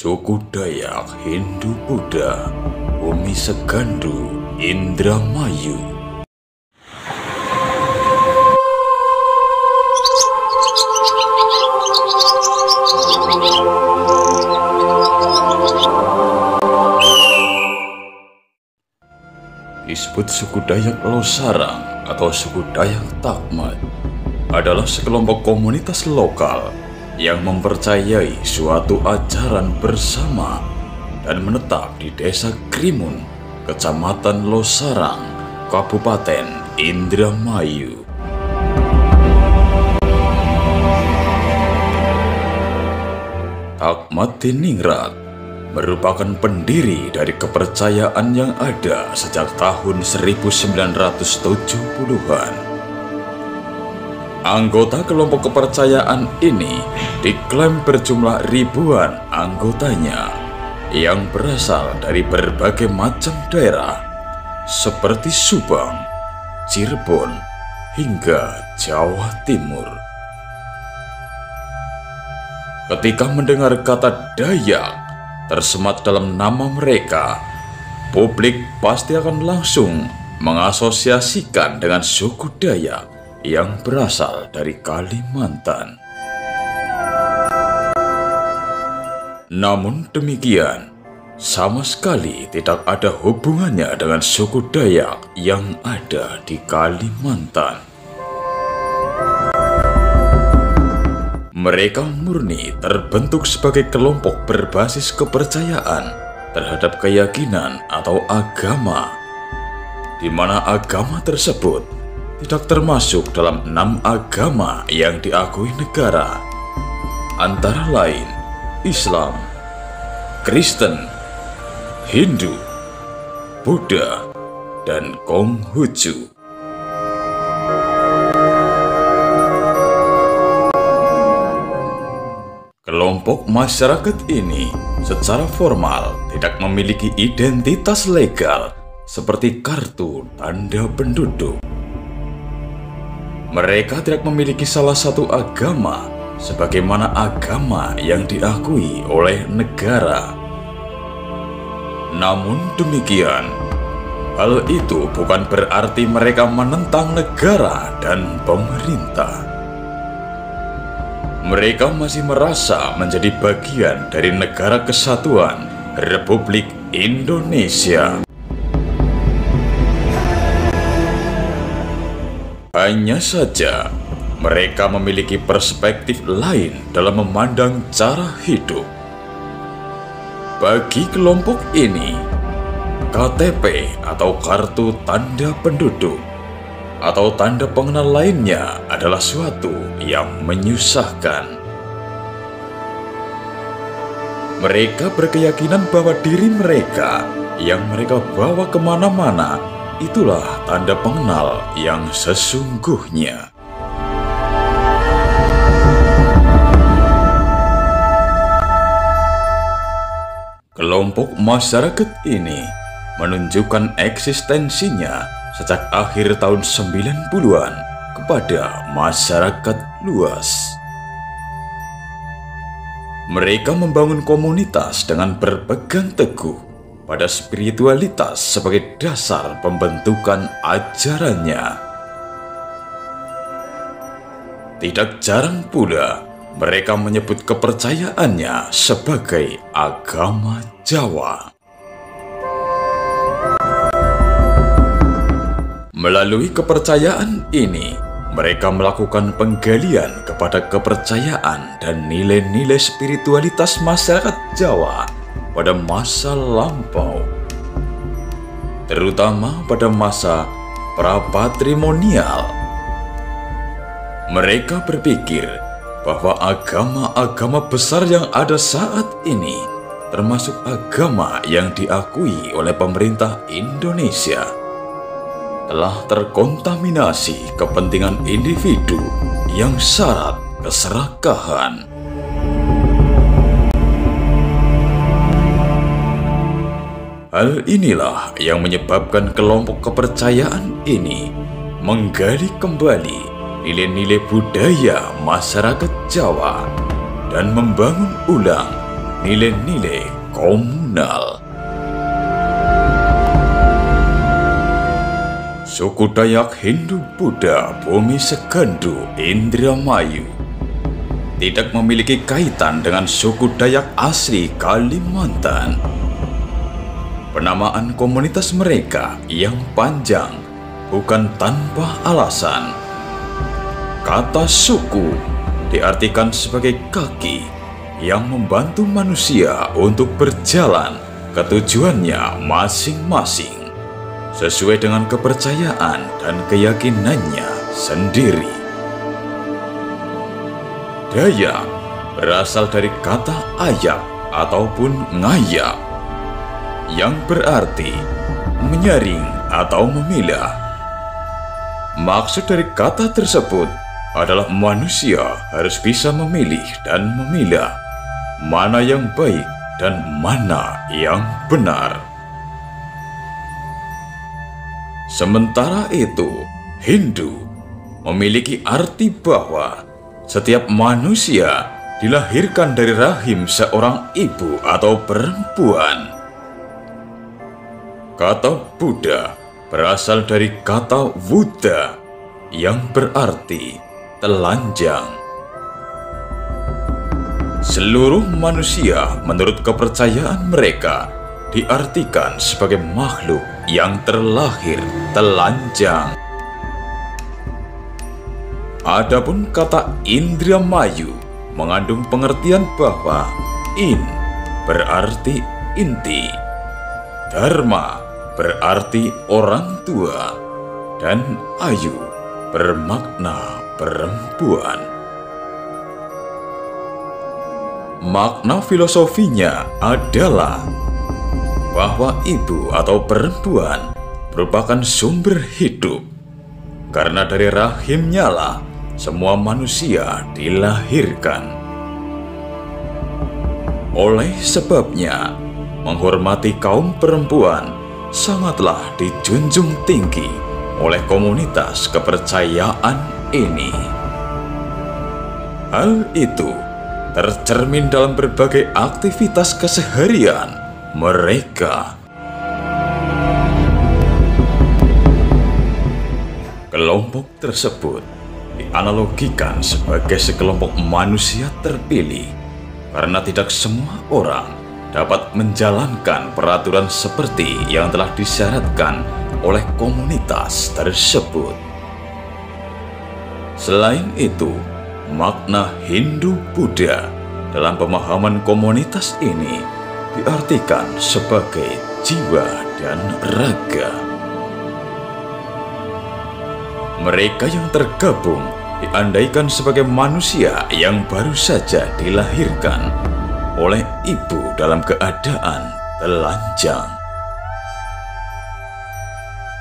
Suku Dayak Hindu-Buddha, Bumi Segandu, Indramayu. Disebut suku Dayak Losarang atau suku Dayak Takmat adalah sekelompok komunitas lokal yang mempercayai suatu ajaran bersama dan menetap di Desa Krimun, Kecamatan Losarang, Kabupaten Indramayu. Takmat Diningrat merupakan pendiri dari kepercayaan yang ada sejak tahun 1970-an. Anggota kelompok kepercayaan ini diklaim berjumlah ribuan anggotanya yang berasal dari berbagai macam daerah seperti Subang, Cirebon, hingga Jawa Timur. Ketika mendengar kata Dayak tersemat dalam nama mereka, publik pasti akan langsung mengasosiasikan dengan suku Dayak yang berasal dari Kalimantan. Namun demikian, sama sekali tidak ada hubungannya dengan suku Dayak yang ada di Kalimantan. Mereka murni terbentuk sebagai kelompok berbasis kepercayaan terhadap keyakinan atau agama, di mana agama tersebut tidak termasuk dalam 6 agama yang diakui negara, antara lain Islam, Kristen, Hindu, Buddha, dan Konghucu. Kelompok masyarakat ini secara formal tidak memiliki identitas legal seperti kartu tanda penduduk. Mereka tidak memiliki salah satu agama sebagaimana agama yang diakui oleh negara. Namun demikian, hal itu bukan berarti mereka menentang negara dan pemerintah. Mereka masih merasa menjadi bagian dari Negara Kesatuan Republik Indonesia. Hanya saja, mereka memiliki perspektif lain dalam memandang cara hidup. Bagi kelompok ini, KTP atau kartu tanda penduduk atau tanda pengenal lainnya adalah suatu yang menyusahkan. Mereka berkeyakinan bahwa diri mereka yang mereka bawa kemana-mana itulah tanda pengenal yang sesungguhnya. Kelompok masyarakat ini menunjukkan eksistensinya sejak akhir tahun 90-an kepada masyarakat luas. Mereka membangun komunitas dengan berpegang teguh pada spiritualitas sebagai dasar pembentukan ajarannya. Tidak jarang pula mereka menyebut kepercayaannya sebagai agama Jawa. Melalui kepercayaan ini, mereka melakukan penggalian kepada kepercayaan dan nilai-nilai spiritualitas masyarakat Jawa pada masa lampau, terutama pada masa pra-patrimonial. Mereka berpikir bahwa agama-agama besar yang ada saat ini, termasuk agama yang diakui oleh pemerintah Indonesia, telah terkontaminasi kepentingan individu yang syarat keserakahan. Hal inilah yang menyebabkan kelompok kepercayaan ini menggali kembali nilai-nilai budaya masyarakat Jawa dan membangun ulang nilai-nilai komunal. Suku Dayak Hindu-Buddha Bumi Segandu Indramayu tidak memiliki kaitan dengan suku Dayak asli Kalimantan. Penamaan komunitas mereka yang panjang bukan tanpa alasan. Kata suku diartikan sebagai kaki yang membantu manusia untuk berjalan ke tujuannya masing-masing sesuai dengan kepercayaan dan keyakinannya sendiri. Dayak berasal dari kata ayak ataupun ngayak yang berarti menyaring atau memilah. Maksud dari kata tersebut adalah manusia harus bisa memilih dan memilah mana yang baik dan mana yang benar. Sementara itu, Hindu memiliki arti bahwa setiap manusia dilahirkan dari rahim seorang ibu atau perempuan. Kata Buddha berasal dari kata Buddha yang berarti telanjang. Seluruh manusia menurut kepercayaan mereka diartikan sebagai makhluk yang terlahir telanjang. Adapun kata Indramayu mengandung pengertian bahwa in berarti inti, dharma berarti orang tua, dan ayu bermakna perempuan. Makna filosofinya adalah bahwa ibu atau perempuan merupakan sumber hidup, karena dari rahimnya lah semua manusia dilahirkan. Oleh sebabnya, menghormati kaum perempuan sangatlah dijunjung tinggi oleh komunitas kepercayaan ini. Hal itu tercermin dalam berbagai aktivitas keseharian mereka. Kelompok tersebut dianalogikan sebagai sekelompok manusia terpilih karena tidak semua orang dapat menjalankan peraturan seperti yang telah disyaratkan oleh komunitas tersebut. Selain itu, makna Hindu-Buddha dalam pemahaman komunitas ini diartikan sebagai jiwa dan raga. Mereka yang tergabung diandaikan sebagai manusia yang baru saja dilahirkan oleh ibu dalam keadaan telanjang.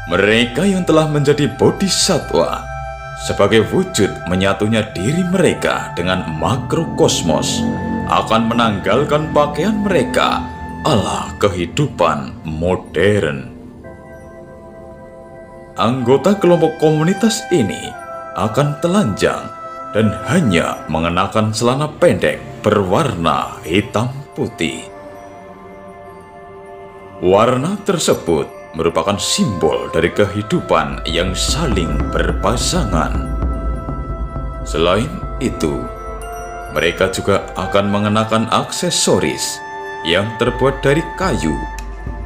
Mereka yang telah menjadi bodhisattva sebagai wujud menyatunya diri mereka dengan makrokosmos akan menanggalkan pakaian mereka ala kehidupan modern. Anggota kelompok komunitas ini akan telanjang dan hanya mengenakan celana pendek berwarna hitam putih. Warna tersebut merupakan simbol dari kehidupan yang saling berpasangan. Selain itu, mereka juga akan mengenakan aksesoris yang terbuat dari kayu,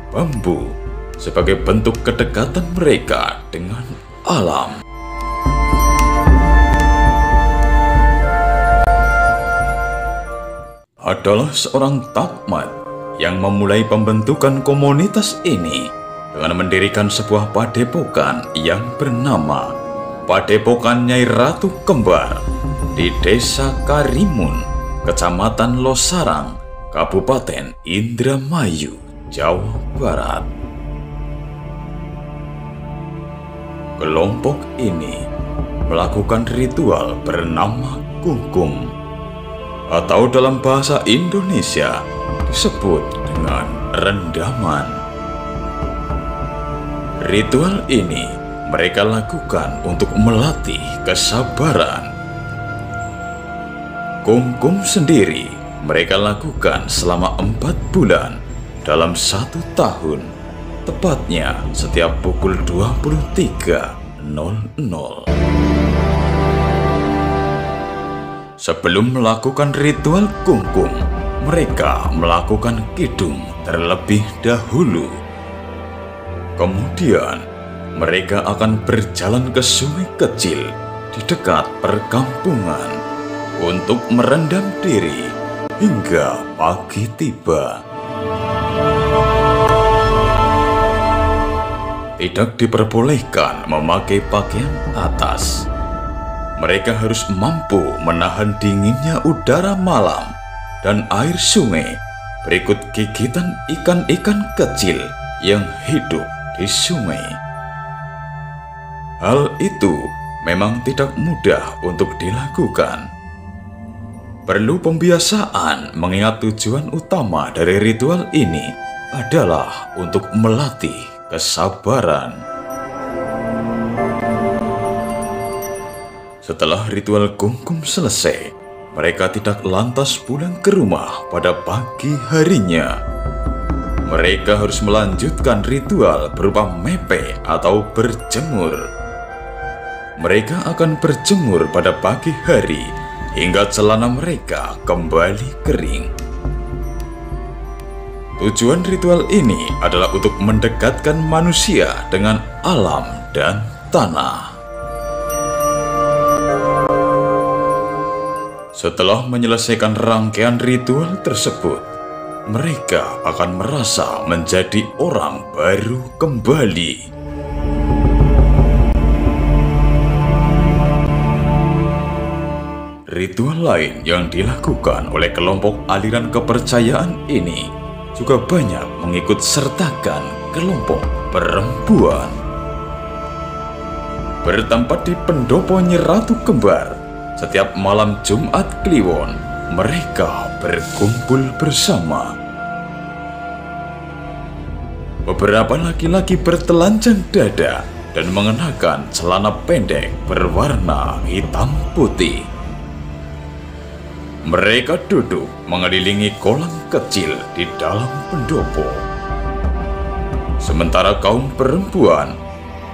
bambu, sebagai bentuk kedekatan mereka dengan alam. Adalah seorang takmat yang memulai pembentukan komunitas ini dengan mendirikan sebuah padepokan yang bernama Padepokan Nyai Ratu Kembar di Desa Karimun, Kecamatan Losarang, Kabupaten Indramayu, Jawa Barat. Kelompok ini melakukan ritual bernama kungkum, atau dalam bahasa Indonesia disebut dengan rendaman. Ritual ini mereka lakukan untuk melatih kesabaran. Kungkum sendiri mereka lakukan selama 4 bulan dalam 1 tahun, tepatnya setiap pukul 23.00. Sebelum melakukan ritual kungkum, mereka melakukan kidung terlebih dahulu. Kemudian, mereka akan berjalan ke sungai kecil di dekat perkampungan untuk merendam diri hingga pagi tiba. Tidak diperbolehkan memakai pakaian atas. Mereka harus mampu menahan dinginnya udara malam dan air sungai berikut gigitan ikan-ikan kecil yang hidup di sungai. Hal itu memang tidak mudah untuk dilakukan. Perlu pembiasaan mengingat tujuan utama dari ritual ini adalah untuk melatih kesabaran. Setelah ritual kungkum selesai, mereka tidak lantas pulang ke rumah pada pagi harinya. Mereka harus melanjutkan ritual berupa mepe atau berjemur. Mereka akan berjemur pada pagi hari hingga celana mereka kembali kering. Tujuan ritual ini adalah untuk mendekatkan manusia dengan alam dan tanah. Setelah menyelesaikan rangkaian ritual tersebut, mereka akan merasa menjadi orang baru kembali. Ritual lain yang dilakukan oleh kelompok aliran kepercayaan ini juga banyak mengikut sertakan kelompok perempuan. Bertempat di pendopo Nyi Ratu Kembar, setiap malam Jumat Kliwon, mereka berkumpul bersama. Beberapa laki-laki bertelanjang dada dan mengenakan celana pendek berwarna hitam putih. Mereka duduk mengelilingi kolam kecil di dalam pendopo. Sementara kaum perempuan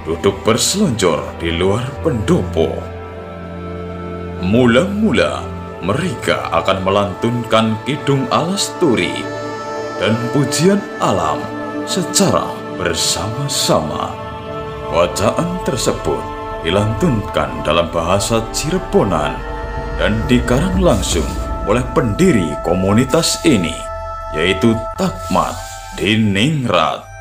duduk berselonjor di luar pendopo. Mula-mula, mereka akan melantunkan kidung Alasturi dan pujian alam secara bersama-sama. Bacaan tersebut dilantunkan dalam bahasa Cireponan dan dikarang langsung oleh pendiri komunitas ini, yaitu Takmat Diningrat.